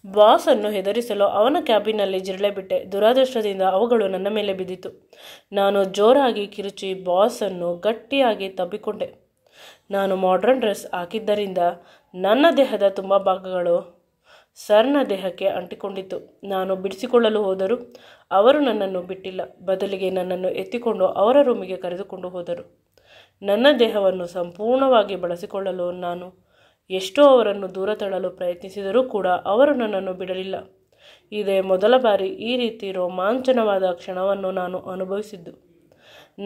ಬಾಸನ್ನು ಹೆದರಿಸಲು ಅವನ ಕ್ಯಾಬಿನಲ್ಲಿ ಜಿರಳೆಬಿಟ್ಟೆ. ದುರಾದೃಷ್ಟದಿಂದ ಅವುಗಳು ನನ್ನ ಮೇಲೆ ಬಿದ್ದಿತು. ನಾನು ಜೋರಾಗಿ ಕಿರುಚಿ ಬಾಸನ್ನು ಗಟ್ಟಿಯಾಗಿ ತಬ್ಬಿಕೊಂಡೆ. ನಾನು ಮಾಡರ್ನ್ ಡ್ರೆಸ್ ಹಾಕಿದ್ದರಿಂದ ನನ್ನ ದೇಹದ ತುಂಬ ಭಾಗಗಳು ಸರ್ನ ದೇಹಕ್ಕೆ ಅಂಟಿಕೊಂಡಿತ್ತು. ನಾನು ಬಿಡಿಸಿಕೊಳ್ಳಲು ಹೋದರೂ ಅವರು ನನ್ನನ್ನು ಬಿಟ್ಟಿಲ್ಲ. ಬದಲಿಗೆ ನನ್ನನ್ನು ಎತ್ತಿಕೊಂಡು ಅವರ ರೂಮಿಗೆ ಕರೆದುಕೊಂಡು ಹೋದರು. ನನ್ನ ದೇಹವನ್ನು ಸಂಪೂರ್ಣವಾಗಿ ಬಳಸಿಕೊಳ್ಳಲು ನಾನು ಎಷ್ಟೋ ಅವರನ್ನು ದೂರ ತಳ್ಳಲು ಪ್ರಯತ್ನಿಸಿದರೂ ಕೂಡ ಅವರು ನನ್ನನ್ನು ಬಿಡಲಿಲ್ಲ. ಇದೇ ಮೊದಲ ಬಾರಿ ಈ ರೀತಿ ರೋಮಾಂಚನವಾದ ಕ್ಷಣವನ್ನು ನಾನು ಅನುಭವಿಸಿದ್ದು.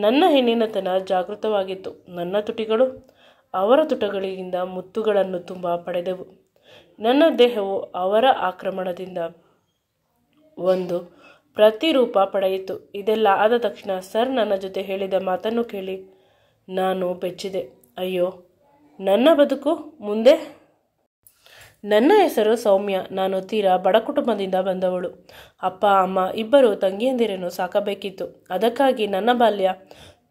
ನನ್ನ ಹೆಣ್ಣಿನತನ ಜಾಗೃತವಾಗಿತ್ತು. ನನ್ನ ತುಟಿಗಳು ಅವರ ತುಟಿಗಳಿಂದ ಮುತ್ತುಗಳನ್ನು ತುಂಬ ಪಡೆದವು. ನನ್ನ ದೇಹವು ಅವರ ಆಕ್ರಮಣದಿಂದ ಒಂದು ಪ್ರತಿರೂಪ ಪಡೆಯಿತು. ಇದೆಲ್ಲ ಆದ ತಕ್ಷಣ ಸರ್ ನನ್ನ ಜೊತೆ ಹೇಳಿದ ಮಾತನ್ನು ಕೇಳಿ ನಾನು ಬೆಚ್ಚಿದೆ. ಅಯ್ಯೋ, ನನ್ನ ಬದುಕು ಮುಂದೆ. ನನ್ನ ಹೆಸರು ಸೌಮ್ಯ. ನಾನು ತೀರಾ ಬಡ ಕುಟುಂಬದಿಂದ ಬಂದವಳು. ಅಪ್ಪ ಅಮ್ಮ ಇಬ್ಬರು ತಂಗಿಯಂದಿರನ್ನು ಸಾಕಬೇಕಿತ್ತು. ಅದಕ್ಕಾಗಿ ನನ್ನ ಬಾಲ್ಯ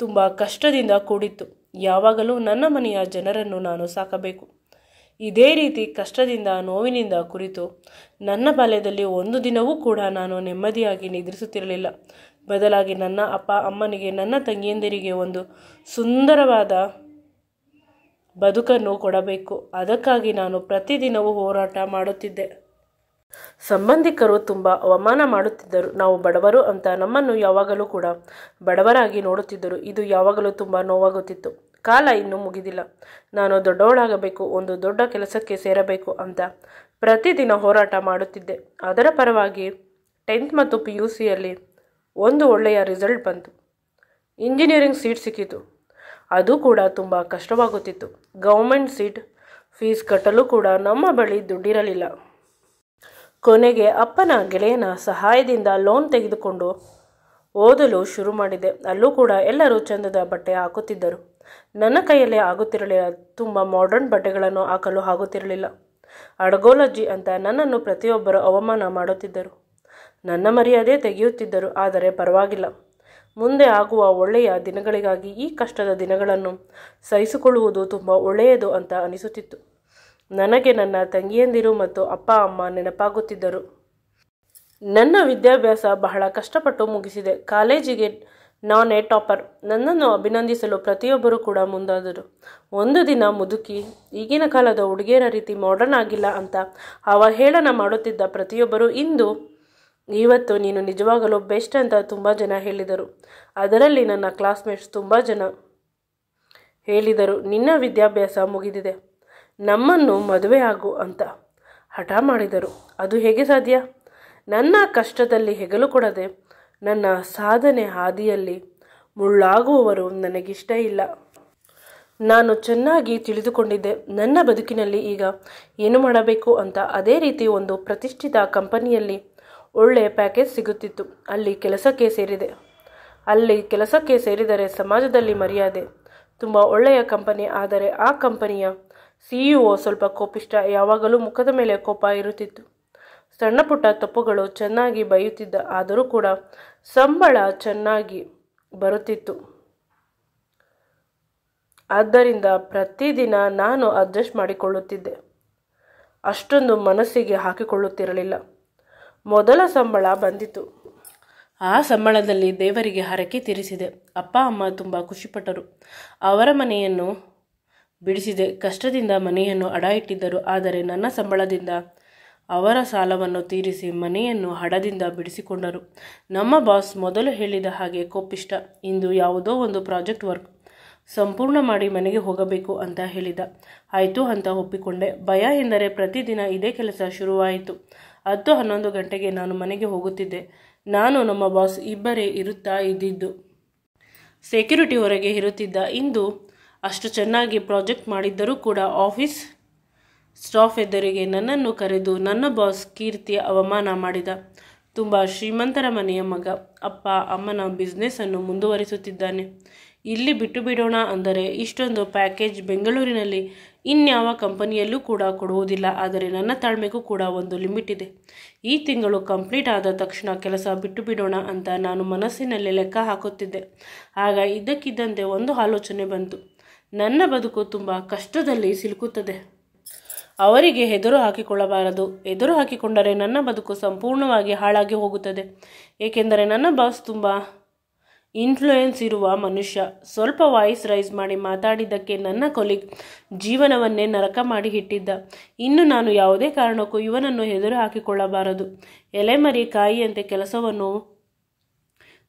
ತುಂಬ ಕಷ್ಟದಿಂದ ಕೂಡಿತ್ತು. ಯಾವಾಗಲೂ ನನ್ನ ಮನೆಯ ಜನರನ್ನು ನಾನು ಸಾಕಬೇಕು. ಇದೇ ರೀತಿ ಕಷ್ಟದಿಂದ ನೋವಿನಿಂದ ಕುರಿತು ನನ್ನ ಬಾಲ್ಯದಲ್ಲಿ ಒಂದು ದಿನವೂ ಕೂಡ ನಾನು ನೆಮ್ಮದಿಯಾಗಿ ನಿದ್ರಿಸುತ್ತಿರಲಿಲ್ಲ. ಬದಲಾಗಿ ನನ್ನ ಅಪ್ಪ ಅಮ್ಮನಿಗೆ ನನ್ನ ತಂಗಿಯಂದಿರಿಗೆ ಒಂದು ಸುಂದರವಾದ ಬದುಕನ್ನು ಕೊಡಬೇಕು. ಅದಕ್ಕಾಗಿ ನಾನು ಪ್ರತಿದಿನವೂ ಹೋರಾಟ ಮಾಡುತ್ತಿದ್ದೆ. ಸಂಬಂಧಿಕರು ತುಂಬ ಅವಮಾನ ಮಾಡುತ್ತಿದ್ದರು. ನಾವು ಬಡವರು ಅಂತ ನಮ್ಮನ್ನು ಯಾವಾಗಲೂ ಕೂಡ ಬಡವರಾಗಿ ನೋಡುತ್ತಿದ್ದರು. ಇದು ಯಾವಾಗಲೂ ತುಂಬ ನೋವಾಗುತ್ತಿತ್ತು. ಕಾಲ ಇನ್ನೂ ಮುಗಿದಿಲ್ಲ. ನಾನು ದೊಡ್ಡವಳಾಗಬೇಕು, ಒಂದು ದೊಡ್ಡ ಕೆಲಸಕ್ಕೆ ಸೇರಬೇಕು ಅಂತ ಪ್ರತಿದಿನ ಹೋರಾಟ ಮಾಡುತ್ತಿದ್ದೆ. ಅದರ ಪರವಾಗಿ 10th ಮತ್ತು PUCಯಲ್ಲಿ ಒಂದು ಒಳ್ಳೆಯ ರಿಸಲ್ಟ್ ಬಂತು. ಇಂಜಿನಿಯರಿಂಗ್ ಸೀಟ್ ಸಿಕ್ಕಿತು. ಅದು ಕೂಡ ತುಂಬ ಕಷ್ಟವಾಗುತ್ತಿತ್ತು. ಗೌರ್ಮೆಂಟ್ ಸೀಟ್ ಫೀಸ್ ಕಟ್ಟಲು ಕೂಡ ನಮ್ಮ ಬಳಿ ದುಡ್ಡಿರಲಿಲ್ಲ. ಕೊನೆಗೆ ಅಪ್ಪನ ಗೆಳೆಯನ ಸಹಾಯದಿಂದ ಲೋನ್ ತೆಗೆದುಕೊಂಡು ಓದಲು ಶುರು ಮಾಡಿದೆ. ಅಲ್ಲೂ ಕೂಡ ಎಲ್ಲರೂ ಚಂದದ ಬಟ್ಟೆ ಹಾಕುತ್ತಿದ್ದರು. ನನ್ನ ಕೈಯಲ್ಲೇ ಆಗುತ್ತಿರಲಿಲ್ಲ. ತುಂಬ ಮಾಡರ್ನ್ ಬಟ್ಟೆಗಳನ್ನು ಹಾಕಲು ಆಗುತ್ತಿರಲಿಲ್ಲ. ಅಡಗೋಲಜ್ಜಿ ಅಂತ ನನ್ನನ್ನು ಪ್ರತಿಯೊಬ್ಬರು ಅವಮಾನ ಮಾಡುತ್ತಿದ್ದರು. ನನ್ನ ಮರ್ಯಾದೆ ತೆಗೆಯುತ್ತಿದ್ದರು. ಆದರೆ ಪರವಾಗಿಲ್ಲ, ಮುಂದೆ ಆಗುವ ಒಳ್ಳೆಯ ದಿನಗಳಿಗಾಗಿ ಈ ಕಷ್ಟದ ದಿನಗಳನ್ನು ಸಹಿಸಿಕೊಳ್ಳುವುದು ತುಂಬ ಒಳ್ಳೆಯದು ಅಂತ ಅನಿಸುತ್ತಿತ್ತು. ನನಗೆ ನನ್ನ ತಂಗಿಯಂದಿರು ಮತ್ತು ಅಪ್ಪ ಅಮ್ಮ ನೆನಪಾಗುತ್ತಿದ್ದರು. ನನ್ನ ವಿದ್ಯಾಭ್ಯಾಸ ಬಹಳ ಕಷ್ಟಪಟ್ಟು ಮುಗಿಸಿದೆ. ಕಾಲೇಜಿಗೆ ನಾನೇ ಟಾಪರ್. ನನ್ನನ್ನು ಅಭಿನಂದಿಸಲು ಪ್ರತಿಯೊಬ್ಬರು ಕೂಡ ಮುಂದಾದರು. ಒಂದು ದಿನ ಮುದುಕಿ, ಈಗಿನ ಕಾಲದ ಹುಡುಗಿಯರ ರೀತಿ ಮಾಡರ್ನ್ ಆಗಿಲ್ಲ ಅಂತ ಅವಹೇಳನ ಮಾಡುತ್ತಿದ್ದ ಪ್ರತಿಯೊಬ್ಬರು ಇವತ್ತು ನೀನು ನಿಜವಾಗಲೂ ಬೆಸ್ಟ್ ಅಂತ ತುಂಬ ಜನ ಹೇಳಿದರು. ಅದರಲ್ಲಿ ನನ್ನ ಕ್ಲಾಸ್ಮೇಟ್ಸ್ ತುಂಬ ಜನ ಹೇಳಿದರು, ನಿನ್ನ ವಿದ್ಯಾಭ್ಯಾಸ ಮುಗಿದಿದೆ, ನಮ್ಮನ್ನು ಮದುವೆ ಆಗು ಅಂತ ಹಠ ಮಾಡಿದರು. ಅದು ಹೇಗೆ ಸಾಧ್ಯ? ನನ್ನ ಕಷ್ಟದಲ್ಲಿ ಹೆಗಲು ಕೊಡದೆ ನನ್ನ ಸಾಧನೆ ಹಾದಿಯಲ್ಲಿ ಮುಳ್ಳಾಗುವವರು ನನಗಿಷ್ಟ ಇಲ್ಲ. ನಾನು ಚೆನ್ನಾಗಿ ತಿಳಿದುಕೊಂಡಿದ್ದೆ ನನ್ನ ಬದುಕಿನಲ್ಲಿ ಈಗ ಏನು ಮಾಡಬೇಕು ಅಂತ. ಅದೇ ರೀತಿ ಒಂದು ಪ್ರತಿಷ್ಠಿತ ಕಂಪನಿಯಲ್ಲಿ ಒಳ್ಳೆ ಪ್ಯಾಕೇಜ್ ಸಿಗುತ್ತಿತ್ತು. ಅಲ್ಲಿ ಕೆಲಸಕ್ಕೆ ಸೇರಿದರೆ ಸಮಾಜದಲ್ಲಿ ಮರ್ಯಾದೆ. ತುಂಬ ಒಳ್ಳೆಯ ಕಂಪನಿ. ಆದರೆ ಆ ಕಂಪನಿಯ CEO ಸ್ವಲ್ಪ ಕೋಪಿಷ್ಟ. ಯಾವಾಗಲೂ ಮುಖದ ಮೇಲೆ ಕೋಪ ಇರುತ್ತಿತ್ತು. ಸಣ್ಣ ಪುಟ್ಟ ತಪ್ಪುಗಳು ಚೆನ್ನಾಗಿ ಬೈಯುತ್ತಿದ್ದ. ಆದರೂ ಕೂಡ ಸಂಬಳ ಚೆನ್ನಾಗಿ ಬರುತ್ತಿತ್ತು. ಆದ್ದರಿಂದ ಪ್ರತಿದಿನ ನಾನು ಅಡ್ಜಸ್ಟ್ ಮಾಡಿಕೊಳ್ಳುತ್ತಿದ್ದೆ. ಅಷ್ಟೊಂದು ಮನಸ್ಸಿಗೆ ಹಾಕಿಕೊಳ್ಳುತ್ತಿರಲಿಲ್ಲ. ಮೊದಲ ಸಂಬಳ ಬಂದಿತು. ಆ ಸಂಬಳದಲ್ಲಿ ದೇವರಿಗೆ ಹರಕೆ ತೀರಿಸಿದೆ. ಅಪ್ಪ ಅಮ್ಮ ತುಂಬ ಖುಷಿಪಟ್ಟರು. ಅವರ ಮನೆಯನ್ನು ಬಿಡಿಸಿದೆ. ಕಷ್ಟದಿಂದ ಮನೆಯನ್ನು ಅಡ ಇಟ್ಟಿದ್ದರು. ಆದರೆ ನನ್ನ ಸಂಬಳದಿಂದ ಅವರ ಸಾಲವನ್ನು ತೀರಿಸಿ ಮನೆಯನ್ನು ಹಡದಿಂದ ಬಿಡಿಸಿಕೊಂಡರು. ನಮ್ಮ ಬಾಸ್ ಮೊದಲು ಹೇಳಿದ ಹಾಗೆ ಕೋಪಿಷ್ಟ. ಇಂದು ಯಾವುದೋ ಒಂದು ಪ್ರಾಜೆಕ್ಟ್ ವರ್ಕ್ ಸಂಪೂರ್ಣ ಮಾಡಿ ಮನೆಗೆ ಹೋಗಬೇಕು ಅಂತ ಹೇಳಿದ. ಆಯಿತು ಅಂತ ಒಪ್ಪಿಕೊಂಡೆ. ಭಯ ಎಂದರೆ ಪ್ರತಿದಿನ ಇದೇ ಕೆಲಸ ಶುರುವಾಯಿತು. 10-11 ಗಂಟೆಗೆ ನಾನು ಮನೆಗೆ ಹೋಗುತ್ತಿದ್ದೆ. ನಾನು ನಮ್ಮ ಬಾಸ್ ಇಬ್ಬರೇ ಇರುತ್ತಾ ಇದ್ದಿದ್ದು. ಸೆಕ್ಯೂರಿಟಿ ಹೊರಗೆ ಇರುತ್ತಿದ್ದ. ಇಂದು ಅಷ್ಟು ಚೆನ್ನಾಗಿ ಪ್ರಾಜೆಕ್ಟ್ ಮಾಡಿದ್ದರೂ ಕೂಡ ಆಫೀಸ್ ಸ್ಟಾಫ್ ಎದುರಿಗೆ ನನ್ನನ್ನು ಕರೆದು ನನ್ನ ಬಾಸ್ ಕೀರ್ತಿಯ ಅವಮಾನ ಮಾಡಿದ. ತುಂಬ ಶ್ರೀಮಂತರ ಮನೆಯ ಮಗ. ಅಪ್ಪ ಅಮ್ಮನ ಬಿಸ್ನೆಸ್ಸನ್ನು ಮುಂದುವರಿಸುತ್ತಿದ್ದಾನೆ. ಇಲ್ಲಿ ಬಿಟ್ಟು ಬಿಡೋಣ ಅಂದರೆ ಇಷ್ಟೊಂದು ಪ್ಯಾಕೇಜ್ ಬೆಂಗಳೂರಿನಲ್ಲಿ ಇನ್ಯಾವ ಕಂಪನಿಯಲ್ಲೂ ಕೂಡ ಕೊಡುವುದಿಲ್ಲ. ಆದರೆ ನನ್ನ ತಾಳ್ಮೆಗೂ ಕೂಡ ಒಂದು ಲಿಮಿಟ್ ಇದೆ. ಈ ತಿಂಗಳು ಕಂಪ್ಲೀಟ್ ಆದ ತಕ್ಷಣ ಕೆಲಸ ಬಿಟ್ಟು ಬಿಡೋಣ ಅಂತ ನಾನು ಮನಸ್ಸಿನಲ್ಲಿ ಲೆಕ್ಕ ಹಾಕುತ್ತಿದ್ದೆ. ಆಗ ಇದ್ದಕ್ಕಿದ್ದಂತೆ ಒಂದು ಆಲೋಚನೆ ಬಂತು. ನನ್ನ ಬದುಕು ತುಂಬ ಕಷ್ಟದಲ್ಲಿ ಸಿಲುಕುತ್ತದೆ. ಅವರಿಗೆ ಎದುರು ಹಾಕಿಕೊಳ್ಳಬಾರದು. ಎದುರು ಹಾಕಿಕೊಂಡರೆ ನನ್ನ ಬದುಕು ಸಂಪೂರ್ಣವಾಗಿ ಹಾಳಾಗಿ ಹೋಗುತ್ತದೆ. ಏಕೆಂದರೆ ನನ್ನ ಬಾಸ್ ತುಂಬ ಇನ್ಫ್ಲೂಯೆನ್ಸ್ ಇರುವ ಮನುಷ್ಯ. ಸ್ವಲ್ಪ ವಾಯ್ಸ್ ರೈಸ್ ಮಾಡಿ ಮಾತಾಡಿದ್ದಕ್ಕೆ ನನ್ನ ಕೊಲೀಗ್ ಜೀವನವನ್ನೇ ನರಕ ಮಾಡಿ ಇಟ್ಟಿದ್ದ. ಇನ್ನು ನಾನು ಯಾವುದೇ ಕಾರಣಕ್ಕೂ ಇವನನ್ನು ಎದುರು ಹಾಕಿಕೊಳ್ಳಬಾರದು. ಎಲೆಮರಿ ಕಾಯಿಯಂತೆ ಕೆಲಸವನ್ನು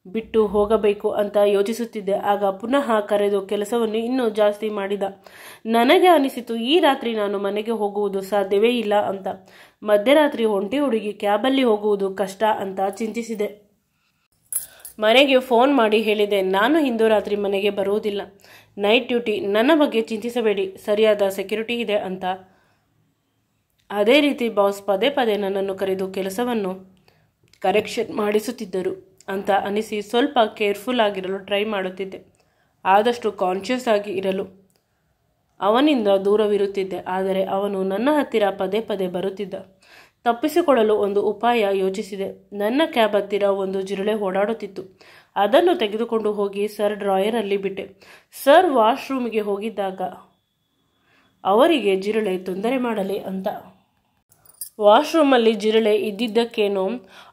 ಬಿಟ್ಟು ಹೋಗಬೇಕು ಅಂತ ಯೋಚಿಸುತ್ತಿದ್ದೆ. ಆಗ ಪುನಃ ಕರೆದು ಕೆಲಸವನ್ನು ಇನ್ನೂ ಜಾಸ್ತಿ ಮಾಡಿದ. ನನಗೆ ಅನಿಸಿತು, ಈ ರಾತ್ರಿ ನಾನು ಮನೆಗೆ ಹೋಗುವುದು ಸಾಧ್ಯವೇ ಇಲ್ಲ ಅಂತ. ಮಧ್ಯರಾತ್ರಿ ಒಂಟಿ ಹುಡುಗಿ ಕ್ಯಾಬಲ್ಲಿ ಹೋಗುವುದು ಕಷ್ಟ ಅಂತ ಚಿಂತಿಸಿದೆ. ಮನೆಗೆ ಫೋನ್ ಮಾಡಿ ಹೇಳಿದೆ, ನಾನು ಇಂದು ರಾತ್ರಿ ಮನೆಗೆ ಬರುವುದಿಲ್ಲ, ನೈಟ್ ಡ್ಯೂಟಿ, ನನ್ನ ಬಗ್ಗೆ ಚಿಂತಿಸಬೇಡಿ, ಸರಿಯಾದ ಸೆಕ್ಯೂರಿಟಿ ಇದೆ ಅಂತ. ಅದೇ ರೀತಿ ಬಾಸ್ ಪದೇ ಪದೇ ನನ್ನನ್ನು ಕರೆದು ಕೆಲಸವನ್ನು ಕರೆಕ್ಷನ್ ಮಾಡಿಸುತ್ತಿದ್ದರು ಅಂತ ಅನಿಸಿ ಸ್ವಲ್ಪ ಕೇರ್ಫುಲ್ ಆಗಿರಲು ಟ್ರೈ ಮಾಡುತ್ತಿದ್ದೆ. ಆದಷ್ಟು ಕಾನ್ಷಿಯಸ್ ಆಗಿ ಇರಲು ಅವನಿಂದ ದೂರವಿರುತ್ತಿದ್ದೆ. ಆದರೆ ಅವನು ನನ್ನ ಹತ್ತಿರ ಪದೇ ಪದೇ ಬರುತ್ತಿದ್ದ. ತಪ್ಪಿಸಿಕೊಳ್ಳಲು ಒಂದು ಉಪಾಯ ಯೋಚಿಸಿದೆ. ನನ್ನ ಕ್ಯಾಬ್ ಹತ್ತಿರ ಒಂದು ಜಿರಳೆ ಓಡಾಡುತ್ತಿತ್ತು. ಅದನ್ನು ತೆಗೆದುಕೊಂಡು ಹೋಗಿ ಸರ್ ಡ್ರಾಯರಲ್ಲಿ ಬಿಟ್ಟೆ. ಸರ್ ವಾಶ್ರೂಮ್ಗೆ ಹೋಗಿದ್ದಾಗ ಅವರಿಗೆ ಜಿರಳೆ ತೊಂದರೆ ಮಾಡಲಿ ಅಂತ. ವಾಶ್ರೂಮಲ್ಲಿ ಜಿರಳೆ ಇದ್ದಿದ್ದಕ್ಕೇನೋ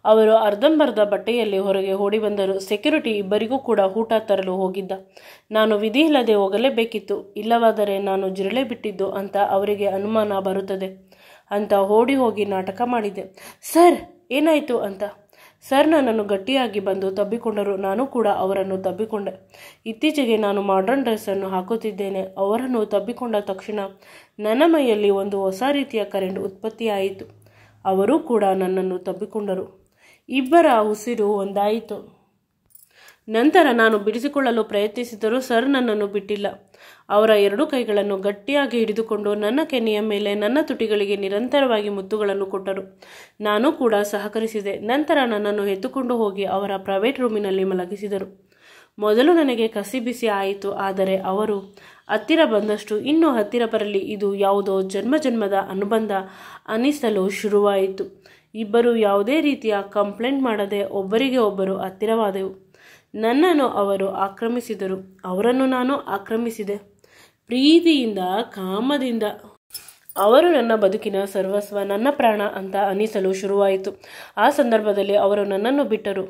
ಅವರು ಅರ್ಧಂಬರ್ಧ ಬಟ್ಟೆಯಲ್ಲಿ ಹೊರಗೆ ಓಡಿ ಬಂದರು. ಸೆಕ್ಯೂರಿಟಿ ಇಬ್ಬರಿಗೂ ಕೂಡ ಊಟ ತರಲು ಹೋಗಿದ್ದ. ನಾನು ವಿಧಿ ಇಲ್ಲದೆ ಹೋಗಲೇಬೇಕಿತ್ತು. ಇಲ್ಲವಾದರೆ ನಾನು ಜಿರಳೆ ಬಿಟ್ಟಿದ್ದು ಅಂತ ಅವರಿಗೆ ಅನುಮಾನ ಬರುತ್ತದೆ ಅಂತ ಓಡಿ ಹೋಗಿ ನಾಟಕ ಮಾಡಿದೆ. ಸರ್ ಏನಾಯಿತು ಅಂತ. ಸರ್ ನನ್ನನ್ನು ಗಟ್ಟಿಯಾಗಿ ಬಂದು ತಬ್ಬಿಕೊಂಡರು. ನಾನು ಕೂಡ ಅವರನ್ನು ತಬ್ಬಿಕೊಂಡೆ. ಇತ್ತೀಚೆಗೆ ನಾನು ಮಾಡರ್ನ್ ಡ್ರೆಸ್ಸನ್ನು ಹಾಕುತ್ತಿದ್ದೇನೆ. ಅವರನ್ನು ತಬ್ಬಿಕೊಂಡ ತಕ್ಷಣ ನನ್ನ ಮೈಯಲ್ಲಿ ಒಂದು ಹೊಸ ರೀತಿಯ ಕರೆಂಟ್ ಉತ್ಪತ್ತಿಯಾಯಿತು. ಅವರೂ ಕೂಡ ನನ್ನನ್ನು ತಬ್ಬಿಕೊಂಡರು. ಇಬ್ಬರ ಉಸಿರು ಒಂದಾಯಿತು. ನಂತರ ನಾನು ಬಿಡಿಸಿಕೊಳ್ಳಲು ಪ್ರಯತ್ನಿಸಿದರೂ ಸರ್ ನನ್ನನ್ನು ಬಿಟ್ಟಿಲ್ಲ. ಅವರ ಎರಡೂ ಕೈಗಳನ್ನು ಗಟ್ಟಿಯಾಗಿ ಹಿಡಿದುಕೊಂಡು ನನ್ನ ಕೆನ್ನೆಯ ಮೇಲೆ ನನ್ನ ತುಟಿಗಳಿಗೆ ನಿರಂತರವಾಗಿ ಮುತ್ತುಗಳನ್ನು ಕೊಟ್ಟರು. ನಾನು ಕೂಡ ಸಹಕರಿಸಿದೆ. ನಂತರ ನನ್ನನ್ನು ಎತ್ತುಕೊಂಡು ಹೋಗಿ ಅವರ ಪ್ರೈವೇಟ್ ರೂಮಿನಲ್ಲಿ ಮಲಗಿಸಿದರು. ಮೊದಲು ನನಗೆ ಕಸಿಬಿಸಿ ಆಯಿತು. ಆದರೆ ಅವರು ಹತ್ತಿರ ಬಂದಷ್ಟು ಇನ್ನೂ ಹತ್ತಿರ ಬರಲಿ, ಇದು ಯಾವುದೋ ಜನ್ಮದ ಅನುಬಂಧ ಅನಿಸಲು ಶುರುವಾಯಿತು. ಇಬ್ಬರು ಯಾವುದೇ ರೀತಿಯ ಕಂಪ್ಲೇಂಟ್ ಮಾಡದೆ ಒಬ್ಬರಿಗೆ ಒಬ್ಬರು ಹತ್ತಿರವಾದೆವು. ನನ್ನನ್ನು ಅವರು ಆಕ್ರಮಿಸಿದರು, ಅವರನ್ನು ನಾನು ಆಕ್ರಮಿಸಿದೆ. ಪ್ರೀತಿಯಿಂದ, ಕಾಮದಿಂದ. ಅವರು ನನ್ನ ಬದುಕಿನ ಸರ್ವಸ್ವ, ನನ್ನ ಪ್ರಾಣ ಅಂತ ಅನಿಸಲು ಶುರುವಾಯಿತು. ಆ ಸಂದರ್ಭದಲ್ಲಿ ಅವರು ನನ್ನನ್ನು ಬಿಟ್ಟರು.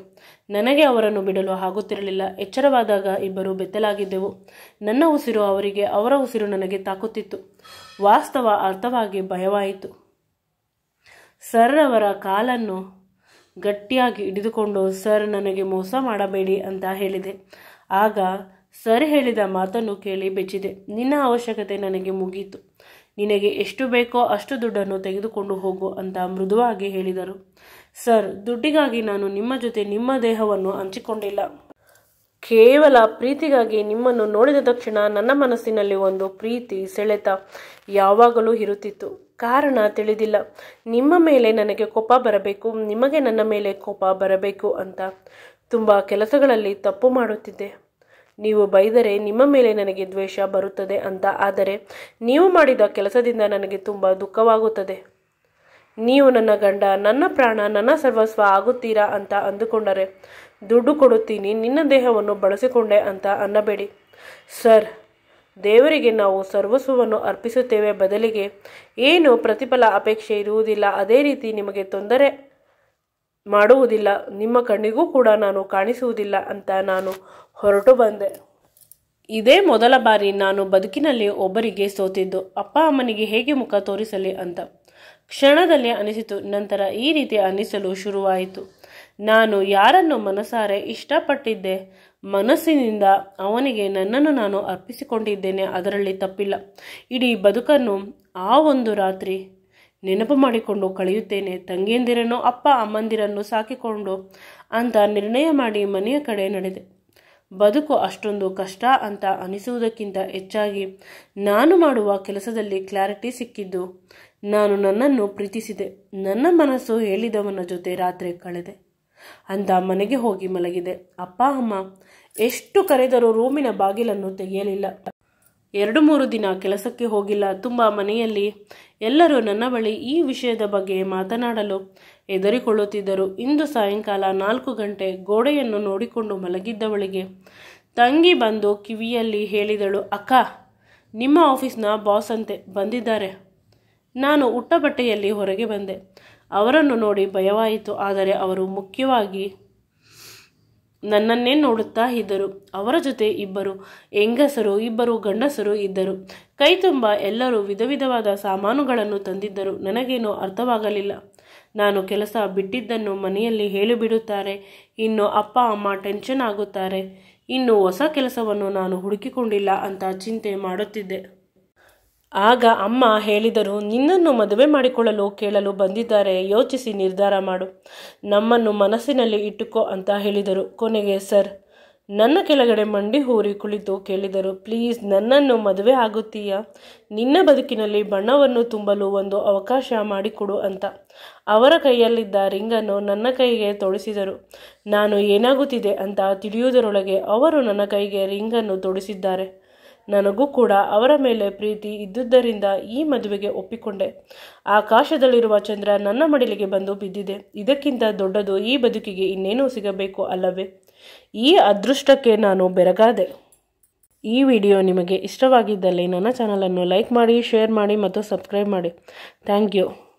ನನಗೆ ಅವರನ್ನು ಬಿಡಲು ಆಗುತ್ತಿರಲಿಲ್ಲ. ಎಚ್ಚರವಾದಾಗ ಇಬ್ಬರು ಬೆತ್ತಲಾಗಿದ್ದೆವು. ನನ್ನ ಉಸಿರು ಅವರಿಗೆ, ಅವರ ಉಸಿರು ನನಗೆ ತಾಕುತ್ತಿತ್ತು. ವಾಸ್ತವ ಅರ್ಥವಾಗಿ ಭಯವಾಯಿತು. ಸರ್ ಅವರ ಕಾಲನ್ನು ಗಟ್ಟಿಯಾಗಿ ಹಿಡಿದುಕೊಂಡು, ಸರ್ ನನಗೆ ಮೋಸ ಮಾಡಬೇಡಿ ಅಂತ ಹೇಳಿದೆ. ಆಗ ಸರ್ ಹೇಳಿದ ಮಾತನ್ನು ಕೇಳಿ ಬೆಚ್ಚಿದೆ. ನಿನ್ನ ಅವಶ್ಯಕತೆ ನನಗೆ ಮುಗೀತು. ನಿನಗೆ ಎಷ್ಟು ಬೇಕೋ ಅಷ್ಟು ದುಡ್ಡನ್ನು ತೆಗೆದುಕೊಂಡು ಹೋಗು ಅಂತ ಮೃದುವಾಗಿ ಹೇಳಿದರು. ಸರ್, ದುಡ್ಡಿಗಾಗಿ ನಾನು ನಿಮ್ಮ ಜೊತೆ ನಿಮ್ಮ ದೇಹವನ್ನು ಹಂಚಿಕೊಂಡಿಲ್ಲ. ಕೇವಲ ಪ್ರೀತಿಗಾಗಿ ನಿಮ್ಮನ್ನು ನೋಡಿದ ತಕ್ಷಣ ನನ್ನ ಮನಸ್ಸಿನಲ್ಲಿ ಒಂದು ಪ್ರೀತಿ ಸೆಳೆತ ಯಾವಾಗಲೂ ಇರುತ್ತಿತ್ತು. ಕಾರಣ ತಿಳಿದಿಲ್ಲ. ನಿಮ್ಮ ಮೇಲೆ ನನಗೆ ಕೋಪ ಬರಬೇಕು, ನಿಮಗೆ ನನ್ನ ಮೇಲೆ ಕೋಪ ಬರಬೇಕು ಅಂತ. ತುಂಬ ಕೆಲಸಗಳಲ್ಲಿ ತಪ್ಪು ಮಾಡುತ್ತಿದ್ದೆ. ನೀವು ಬೈದರೆ ನಿಮ್ಮ ಮೇಲೆ ನನಗೆ ದ್ವೇಷ ಬರುತ್ತದೆ ಅಂತ. ಆದರೆ ನೀವು ಮಾಡಿದ ಕೆಲಸದಿಂದ ನನಗೆ ತುಂಬ ದುಃಖವಾಗುತ್ತದೆ. ನೀವು ನನ್ನ ಗಂಡ, ನನ್ನ ಪ್ರಾಣ, ನನ್ನ ಸರ್ವಸ್ವ ಆಗುತ್ತೀರಾ ಅಂತ ಅಂದುಕೊಂಡರೆ ದುಡ್ಡು ಕೊಡುತ್ತೀನಿ, ನಿನ್ನ ದೇಹವನ್ನು ಬಳಸಿಕೊಂಡೆ ಅಂತ ಅನ್ನಬೇಡಿ. ಸರ್, ದೇವರಿಗೆ ನಾವು ಸರ್ವಸ್ವವನ್ನು ಅರ್ಪಿಸುತ್ತೇವೆ, ಬದಲಿಗೆ ಏನು ಪ್ರತಿಫಲ ಅಪೇಕ್ಷೆ ಇರುವುದಿಲ್ಲ. ಅದೇ ರೀತಿ ನಿಮಗೆ ತೊಂದರೆ ಮಾಡುವುದಿಲ್ಲ, ನಿಮ್ಮ ಕಣ್ಣಿಗೂ ಕೂಡ ನಾನು ಕಾಣಿಸುವುದಿಲ್ಲ ಅಂತ ನಾನು ಹೊರಟು ಬಂದೆ. ಇದೇ ಮೊದಲ ಬಾರಿ ನಾನು ಬದುಕಿನಲ್ಲಿ ಒಬ್ಬರಿಗೆ ಸೋತಿದ್ದು. ಅಪ್ಪ ಅಮ್ಮನಿಗೆ ಹೇಗೆ ಮುಖ ತೋರಿಸಲಿ ಅಂತ ಕ್ಷಣದಲ್ಲಿ ಅನಿಸಿತು. ನಂತರ ಈ ರೀತಿ ಅನಿಸಲು ಶುರುವಾಯಿತು. ನಾನು ಯಾರನ್ನು ಮನಸಾರೆ ಇಷ್ಟಪಟ್ಟಿದ್ದೆ, ಮನಸ್ಸಿನಿಂದ ಅವನಿಗೆ ನನ್ನನ್ನು ನಾನು ಅರ್ಪಿಸಿಕೊಂಡಿದ್ದೇನೆ, ಅದರಲ್ಲಿ ತಪ್ಪಿಲ್ಲ. ಇಡೀ ಬದುಕನ್ನು ಆ ಒಂದು ರಾತ್ರಿ ನೆನಪು ಮಾಡಿಕೊಂಡು ಕಳೆಯುತ್ತೇನೆ. ತಂಗಿಯಂದಿರನ್ನು, ಅಪ್ಪ ಅಮ್ಮಂದಿರನ್ನು ಸಾಕಿಕೊಂಡು ಅಂತ ನಿರ್ಣಯ ಮಾಡಿ ಮನೆಯ ಕಡೆ ನಡೆದೆ. ಬದುಕು ಅಷ್ಟೊಂದು ಕಷ್ಟ ಅಂತ ಅನಿಸುವುದಕ್ಕಿಂತ ಹೆಚ್ಚಾಗಿ ನಾನು ಮಾಡುವ ಕೆಲಸದಲ್ಲಿ ಕ್ಲಾರಿಟಿ ಸಿಕ್ಕಿದ್ದು. ನಾನು ನನ್ನನ್ನು ಪ್ರೀತಿಸಿದೆ. ನನ್ನ ಮನಸ್ಸು ಹೇಳಿದವನ ಜೊತೆ ರಾತ್ರಿ ಕಳೆದೆ ಅಂತ ಮನೆಗೆ ಹೋಗಿ ಮಲಗಿದೆ. ಅಪ್ಪ ಅಮ್ಮ ಎಷ್ಟು ಕರೆದರೂ ರೂಮಿನ ಬಾಗಿಲನ್ನು ತೆಗೆಯಲಿಲ್ಲ. 2-3 ದಿನ ಕೆಲಸಕ್ಕೆ ಹೋಗಿಲ್ಲ. ತುಂಬ ಮನೆಯಲ್ಲಿ ಎಲ್ಲರೂ ನನ್ನ ಬಳಿ ಈ ವಿಷಯದ ಬಗ್ಗೆ ಮಾತನಾಡಲು ಹೆದರಿಕೊಳ್ಳುತ್ತಿದ್ದರು. ಇಂದು ಸಾಯಂಕಾಲ 4 ಗಂಟೆ ಗೋಡೆಯನ್ನು ನೋಡಿಕೊಂಡು ಮಲಗಿದ್ದವಳಿಗೆ ತಂಗಿ ಬಂದು ಕಿವಿಯಲ್ಲಿ ಹೇಳಿದಳು, ಅಕ್ಕ, ನಿಮ್ಮ ಆಫೀಸ್ನ ಬಾಸ್ ಅಂತೆ ಬಂದಿದ್ದಾರೆ, ನಾನು ಉಟ್ಟ ಬಟ್ಟೆಯಲ್ಲಿ ಹೊರಗೆ ಬಂದೆ. ಅವರನ್ನು ನೋಡಿ ಭಯವಾಯಿತು. ಆದರೆ ಅವರು ಮುಖ್ಯವಾಗಿ ನನ್ನನ್ನೇ ನೋಡುತ್ತಾ ಇದ್ದರು. ಅವರ ಜೊತೆ ಇಬ್ಬರು ಹೆಂಗಸರು, ಇಬ್ಬರು ಗಂಡಸರು ಇದ್ದರು. ಕೈ ತುಂಬ ಎಲ್ಲರೂ ವಿಧ ವಿಧವಾದ ಸಾಮಾನುಗಳನ್ನು ತಂದಿದ್ದರು. ನನಗೇನು ಅರ್ಥವಾಗಲಿಲ್ಲ. ನಾನು ಕೆಲಸ ಬಿಟ್ಟಿದ್ದನ್ನು ಮನೆಯಲ್ಲಿ ಹೇಳಿಬಿಡುತ್ತಾರೆ. ಇನ್ನು ಅಪ್ಪ ಅಮ್ಮ ಟೆನ್ಷನ್ ಆಗುತ್ತಾರೆ. ಇನ್ನು ಹೊಸ ಕೆಲಸವನ್ನು ನಾನು ಹುಡುಕಿಕೊಂಡಿಲ್ಲ ಅಂತ ಚಿಂತೆ ಮಾಡುತ್ತಿದ್ದೆ. ಆಗ ಅಮ್ಮ ಹೇಳಿದರು, ನಿನ್ನನ್ನು ಮದುವೆ ಮಾಡಿಕೊಳ್ಳಲು ಕೇಳಲು ಬಂದಿದ್ದಾರೆ, ಯೋಚಿಸಿ ನಿರ್ಧಾರ ಮಾಡು, ನಮ್ಮನ್ನು ಮನಸ್ಸಿನಲ್ಲಿ ಇಟ್ಟುಕೋ ಅಂತ ಹೇಳಿದರು. ಕೊನೆಗೆ ಸರ್ ನನ್ನ ಕೆಳಗಡೆ ಮಂಡಿ ಊರಿ ಕುಳಿತು ಕೇಳಿದರು, ಪ್ಲೀಸ್ ನನ್ನನ್ನು ಮದುವೆ ಆಗುತ್ತೀಯಾ? ನಿನ್ನ ಬದುಕಿನಲ್ಲಿ ಬಣ್ಣವನ್ನು ತುಂಬಲು ಒಂದು ಅವಕಾಶ ಮಾಡಿಕೊಡು ಅಂತ. ಅವರ ಕೈಯಲ್ಲಿದ್ದ ರಿಂಗನ್ನು ನನ್ನ ಕೈಗೆ ತೊಡಿಸಿದರು. ನಾನು ಏನಾಗುತ್ತಿದೆ ಅಂತ ತಿಳಿಯುವುದರೊಳಗೆ ಅವರು ನನ್ನ ಕೈಗೆ ರಿಂಗನ್ನು ತೊಡಿಸಿದ್ದಾರೆ. ನನಗೂ ಕೂಡ ಅವರ ಮೇಲೆ ಪ್ರೀತಿ ಇದ್ದುದರಿಂದ ಈ ಮದುವೆಗೆ ಒಪ್ಪಿಕೊಂಡೆ. ಆಕಾಶದಲ್ಲಿರುವ ಚಂದ್ರ ನನ್ನ ಮಡಿಲಿಗೆ ಬಂದು ಬಿದ್ದಿದೆ. ಇದಕ್ಕಿಂತ ದೊಡ್ಡದು ಈ ಬದುಕಿಗೆ ಇನ್ನೇನು ಸಿಗಬೇಕು ಅಲ್ಲವೇ? ಈ ಅದೃಷ್ಟಕ್ಕೆ ನಾನು ಬೆರಗಾದೆ. ಈ ವಿಡಿಯೋ ನಿಮಗೆ ಇಷ್ಟವಾಗಿದ್ದಲ್ಲಿ ನನ್ನ ಚಾನಲನ್ನು ಲೈಕ್ ಮಾಡಿ, ಶೇರ್ ಮಾಡಿ ಮತ್ತು ಸಬ್ಸ್ಕ್ರೈಬ್ ಮಾಡಿ. Thank you.